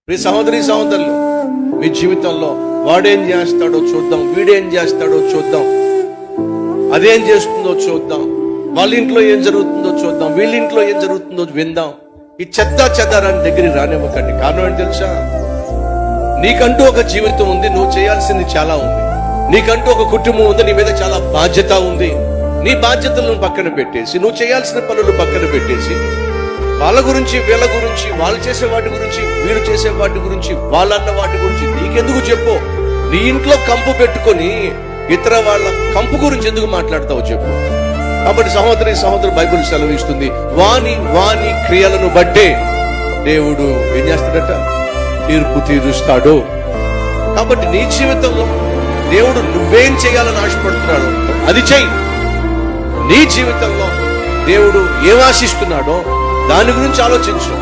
మీ సహోదరి సహోదరులు, మీ జీవితంలో వాడేం చేస్తాడో చూద్దాం, వీడేం చేస్తాడో చూద్దాం, అదేం చేస్తుందో చూద్దాం, వాళ్ళ ఇంట్లో ఏం జరుగుతుందో చూద్దాం, వీళ్ళ ఇంట్లో ఏం జరుగుతుందో విందాం. ఈ చెత్త చెదారాన్ని దగ్గరికి రానివ్వకండి. కారణం ఏంటి తెలుసా? నీకంటూ ఒక జీవితం ఉంది, నువ్వు చేయాల్సింది చాలా ఉంది. నీకంటూ ఒక కుటుంబం ఉంది, నీ మీద చాలా బాధ్యత ఉంది. నీ బాధ్యతలను పక్కన పెట్టేసి, నువ్వు చేయాల్సిన పనులు పక్కన పెట్టేసి, వాళ్ళ గురించి వీళ్ళ గురించి, వాళ్ళు చేసే వాటి గురించి, వీళ్ళు చేసే వాటి గురించి, వాళ్ళన్న వాటి గురించి నీకెందుకు చెప్పు? నీ ఇంట్లో కంపు పెట్టుకొని ఇతర వాళ్ళ కంపు గురించి ఎందుకు మాట్లాడతావు చెప్పు? కాబట్టి సహోదరి సహోదరు, బైబిల్ సెలవిస్తుంది, వాని క్రియలను బట్టే దేవుడు ఏం చేస్తాడట? తీర్పు తీరుస్తాడు. కాబట్టి నీ జీవితంలో దేవుడు నువ్వేం చేయాలని ఆశపడుతున్నాడో అది చెయ్యి. నీ జీవితంలో దేవుడు ఏం ఆశిస్తున్నాడో దాని గురించి ఆలోచించు.